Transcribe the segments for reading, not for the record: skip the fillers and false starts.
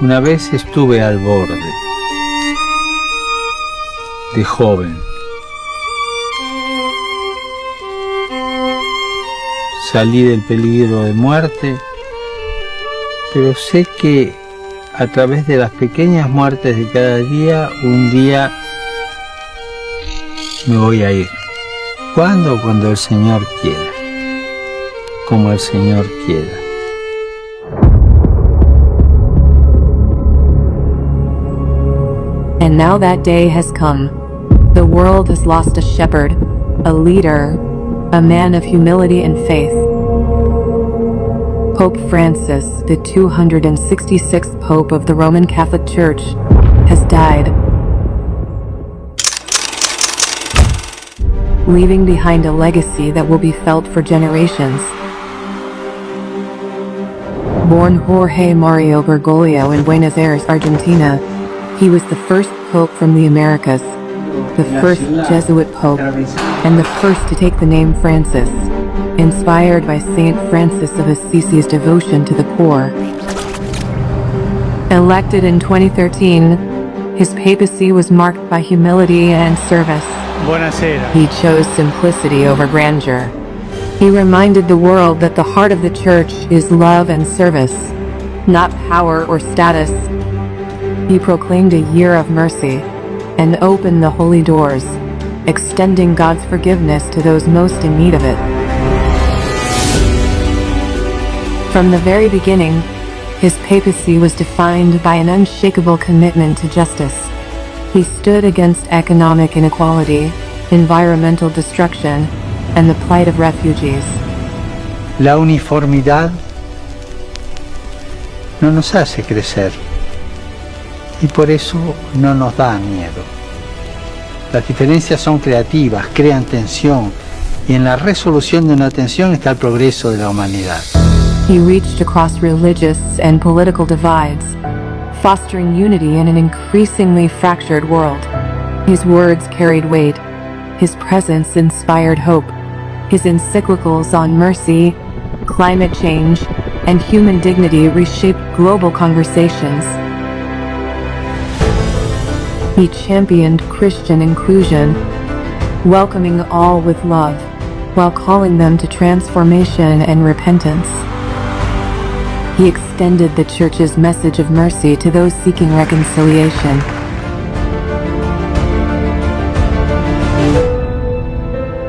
Una vez estuve al borde, de joven. Salí del peligro de muerte, pero sé que a través de las pequeñas muertes de cada día, un día me voy a ir. ¿Cuándo? Cuando el Señor quiera, como el Señor quiera. And now that day has come. The world has lost a shepherd, a leader, a man of humility and faith. Pope Francis, the 266th Pope of the Roman Catholic Church, has died, leaving behind a legacy that will be felt for generations. Born Jorge Mario Bergoglio in Buenos Aires, Argentina, he was the first Pope from the Americas, the first Jesuit Pope, and the first to take the name Francis, inspired by Saint Francis of Assisi's devotion to the poor. Elected in 2013, his papacy was marked by humility and service. Buonasera. He chose simplicity over grandeur. He reminded the world that the heart of the Church is love and service, not power or status. He proclaimed a year of mercy and opened the holy doors, extending God's forgiveness to those most in need of it. From the very beginning, his papacy was defined by an unshakable commitment to justice. He stood against economic inequality, environmental destruction, and the plight of refugees. La uniformidad no nos hace crecer y por eso no nos da miedo. Las diferencias son creativas, crean tensión y en la resolución de una tensión está el progreso de la humanidad. He reached across religious and political divides, fostering unity in an increasingly fractured world. His words carried weight. His presence inspired hope. His encyclicals on mercy, climate change, and human dignity reshaped global conversations. He championed Christian inclusion, welcoming all with love, while calling them to transformation and repentance. He extended the Church's message of mercy to those seeking reconciliation.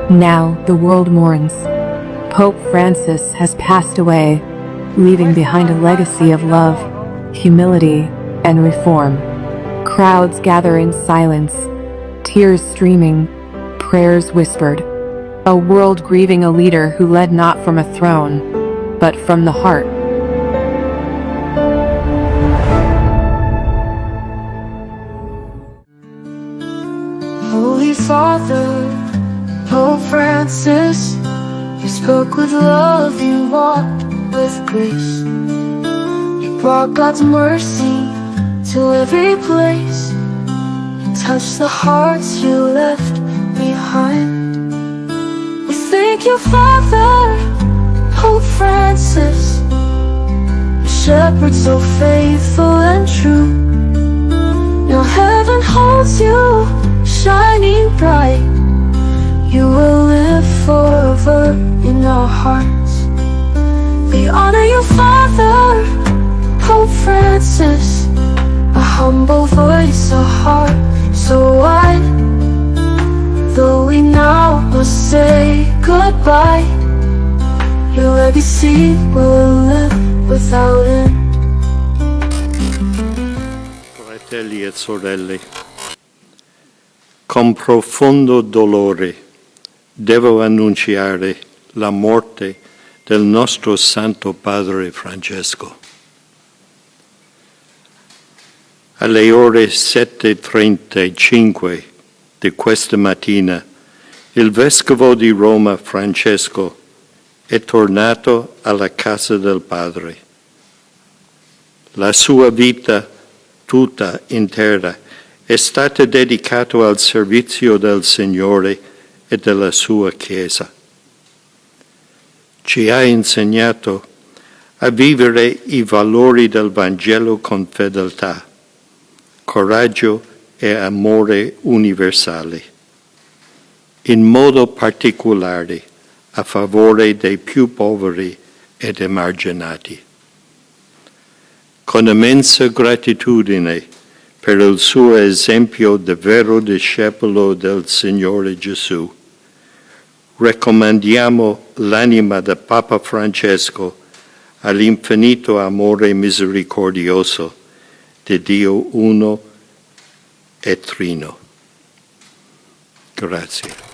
Now the world mourns. Pope Francis has passed away, leaving behind a legacy of love, humility, and reform. Crowds gather in silence, tears streaming, prayers whispered. A world grieving a leader who led not from a throne, but from the heart. Holy Father, Pope Francis, you spoke with love, you walked with grace. You brought God's mercy to every place. You touched the hearts you left behind. We thank you, Father, Pope Francis, a shepherd so faithful and true. Now heaven holds you, shining bright. You will live forever in our hearts. We honor you, Father, Pope Francis, a humble voice, a heart so wide. Though we now must say goodbye, your legacy will live without end. Fratelli e sorelle, con profondo dolore devo annunciare la morte del nostro Santo Padre Francesco. Alle ore 7:35 di questa mattina, il Vescovo di Roma Francesco è tornato alla casa del Padre. La sua vita tutta intera è stata dedicata al servizio del Signore e della sua Chiesa. Ci ha insegnato a vivere i valori del Vangelo con fedeltà, coraggio e amore universali, in modo particolare a favore dei più poveri ed emarginati. Con immensa gratitudine per il suo esempio di vero discepolo del Signore Gesù, raccomandiamo l'anima del Papa Francesco all'infinito amore misericordioso di Dio uno e trino. Grazie.